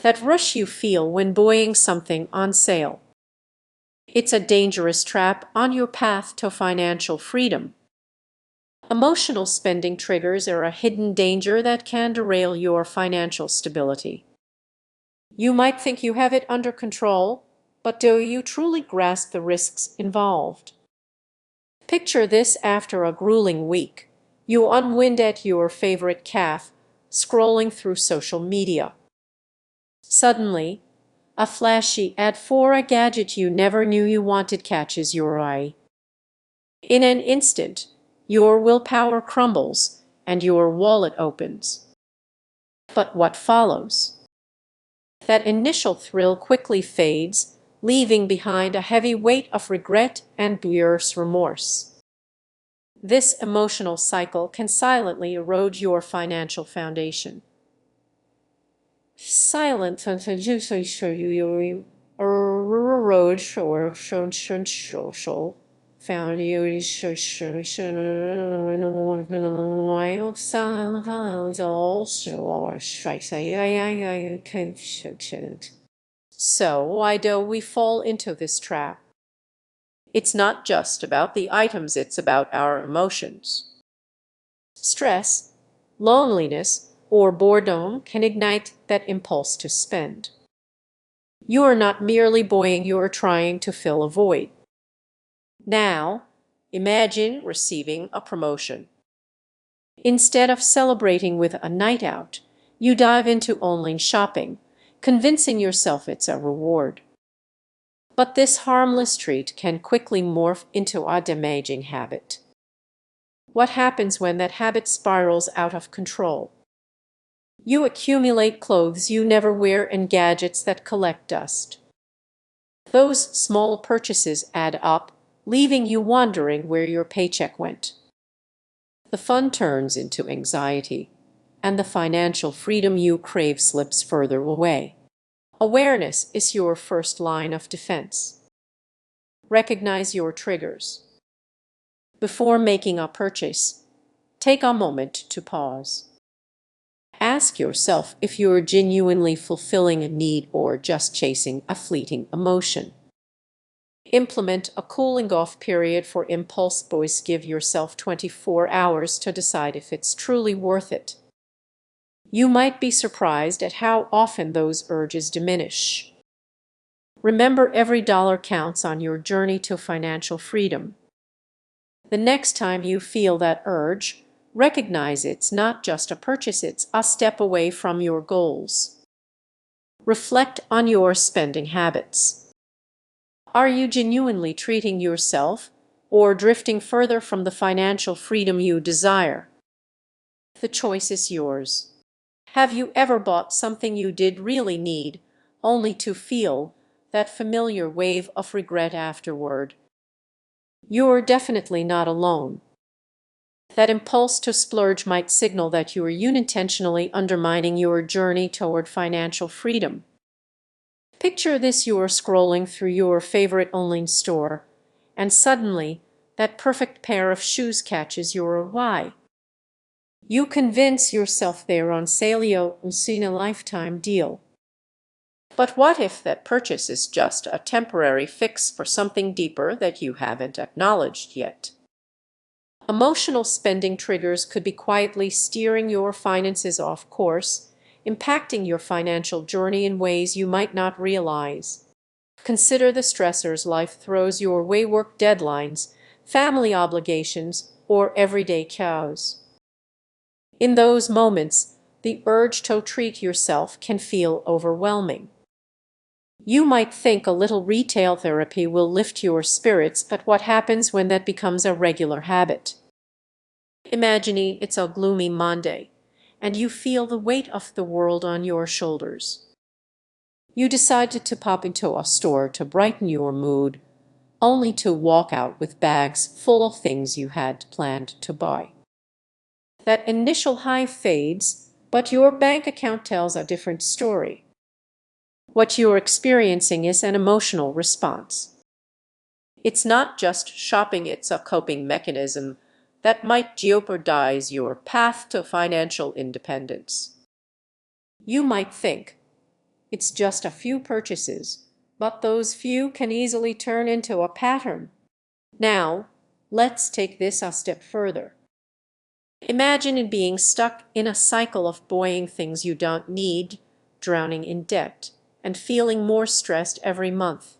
That rush you feel when buying something on sale. It's a dangerous trap on your path to financial freedom. Emotional spending triggers are a hidden danger that can derail your financial stability. You might think you have it under control, but do you truly grasp the risks involved? Picture this after a grueling week. You unwind at your favorite cafe, scrolling through social media. Suddenly, a flashy ad for a gadget you never knew you wanted catches your eye. In an instant, your willpower crumbles and your wallet opens. But what follows? That initial thrill quickly fades, leaving behind a heavy weight of regret and buyer's remorse. This emotional cycle can silently erode your financial foundation. Silent erode or social foundation. So why do we fall into this trap? It's not just about the items, it's about our emotions. Stress, loneliness, or boredom can ignite that impulse to spend. You are not merely buying, you are trying to fill a void. Now, imagine receiving a promotion. Instead of celebrating with a night out, you dive into online shopping, convincing yourself it's a reward. But this harmless treat can quickly morph into a damaging habit. What happens when that habit spirals out of control? You accumulate clothes you never wear and gadgets that collect dust. Those small purchases add up, leaving you wondering where your paycheck went. The fun turns into anxiety, and the financial freedom you crave slips further away. Awareness is your first line of defense. Recognize your triggers. Before making a purchase, take a moment to pause. Ask yourself if you're genuinely fulfilling a need or just chasing a fleeting emotion. Implement a cooling off period for impulse buys. Give yourself 24 hours to decide if it's truly worth it. You might be surprised at how often those urges diminish. Remember, every dollar counts on your journey to financial freedom. The next time you feel that urge, recognize it's not just a purchase, it's a step away from your goals. Reflect on your spending habits. Are you genuinely treating yourself or drifting further from the financial freedom you desire? The choice is yours. Have you ever bought something you did really need, only to feel that familiar wave of regret afterward? You're definitely not alone. That impulse to splurge might signal that you are unintentionally undermining your journey toward financial freedom. Picture this: you are scrolling through your favorite online store, and suddenly that perfect pair of shoes catches your eye. You convince yourself they're on sale, you've seen a lifetime deal. But what if that purchase is just a temporary fix for something deeper that you haven't acknowledged yet? Emotional spending triggers could be quietly steering your finances off course, impacting your financial journey in ways you might not realize. Consider the stressors life throws your way: work deadlines, family obligations, or everyday chaos. In those moments, the urge to treat yourself can feel overwhelming. You might think a little retail therapy will lift your spirits, but what happens when that becomes a regular habit? Imagining it's a gloomy Monday, and you feel the weight of the world on your shoulders. You decided to pop into a store to brighten your mood, only to walk out with bags full of things you had planned to buy. That initial high fades, but your bank account tells a different story. What you're experiencing is an emotional response. It's not just shopping, it's a coping mechanism that might jeopardize your path to financial independence. You might think, It's just a few purchases, but those few can easily turn into a pattern. Now, let's take this a step further. Imagine it being stuck in a cycle of buying things you don't need, drowning in debt, and feeling more stressed every month.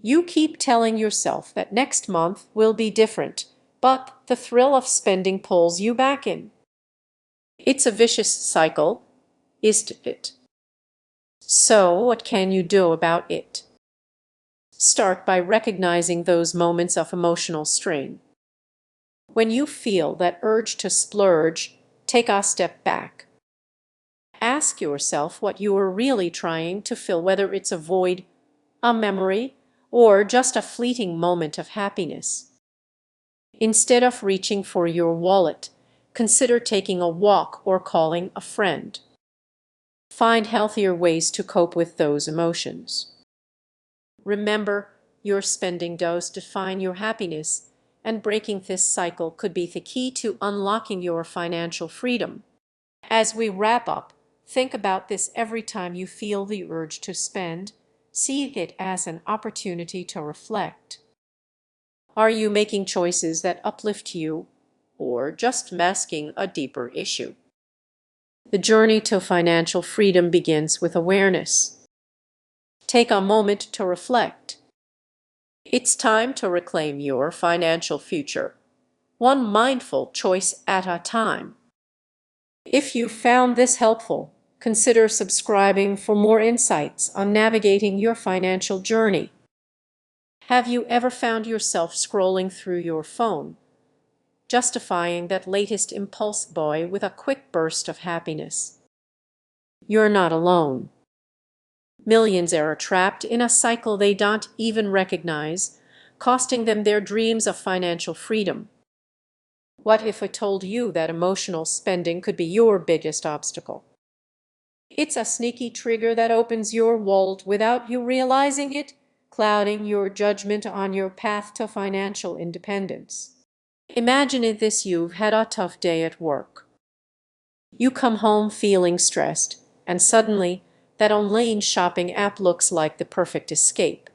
You keep telling yourself that next month will be different, but the thrill of spending pulls you back in. It's a vicious cycle, isn't it? So, what can you do about it? Start by recognizing those moments of emotional strain. When you feel that urge to splurge, take a step back. Ask yourself what you are really trying to fill, whether it's a void, a memory, or just a fleeting moment of happiness. Instead of reaching for your wallet, consider taking a walk or calling a friend. Find healthier ways to cope with those emotions. Remember, your spending does define your happiness, and breaking this cycle could be the key to unlocking your financial freedom. As we wrap up, think about this: every time you feel the urge to spend, see it as an opportunity to reflect. Are you making choices that uplift you, or just masking a deeper issue? The journey to financial freedom begins with awareness. Take a moment to reflect. It's time to reclaim your financial future, one mindful choice at a time. If you found this helpful, consider subscribing for more insights on navigating your financial journey. Have you ever found yourself scrolling through your phone, justifying that latest impulse buy with a quick burst of happiness? You're not alone. Millions are trapped in a cycle they don't even recognize, costing them their dreams of financial freedom. What if I told you that emotional spending could be your biggest obstacle? It's a sneaky trigger that opens your wallet without you realizing it, clouding your judgment on your path to financial independence. Imagine this: you've had a tough day at work. You come home feeling stressed, and suddenly that online shopping app looks like the perfect escape.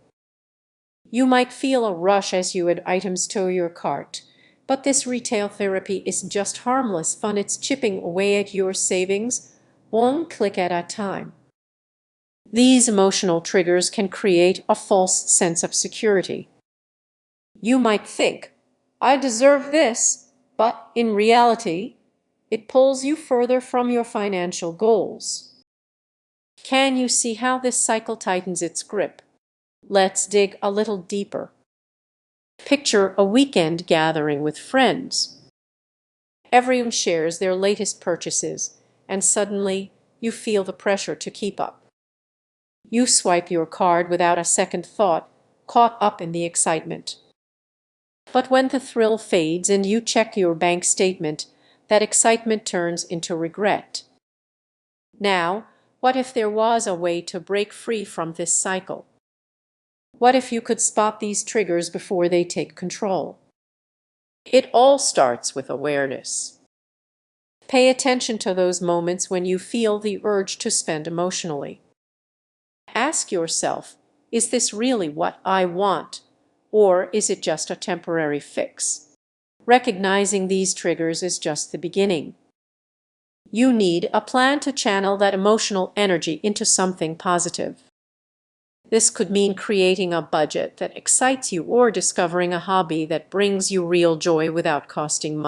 You might feel a rush as you add items to your cart, but this retail therapy is just harmless fun. It's chipping away at your savings, one click at a time. These emotional triggers can create a false sense of security. You might think, I deserve this, but in reality, it pulls you further from your financial goals. Can you see how this cycle tightens its grip? Let's dig a little deeper. Picture a weekend gathering with friends. Everyone shares their latest purchases, and suddenly you feel the pressure to keep up. You swipe your card without a second thought, caught up in the excitement. But when the thrill fades and you check your bank statement, that excitement turns into regret. Now, what if there was a way to break free from this cycle? What if you could spot these triggers before they take control? It all starts with awareness. Pay attention to those moments when you feel the urge to spend emotionally. Ask yourself, is this really what I want, or is it just a temporary fix? Recognizing these triggers is just the beginning. You need a plan to channel that emotional energy into something positive. This could mean creating a budget that excites you or discovering a hobby that brings you real joy without costing much.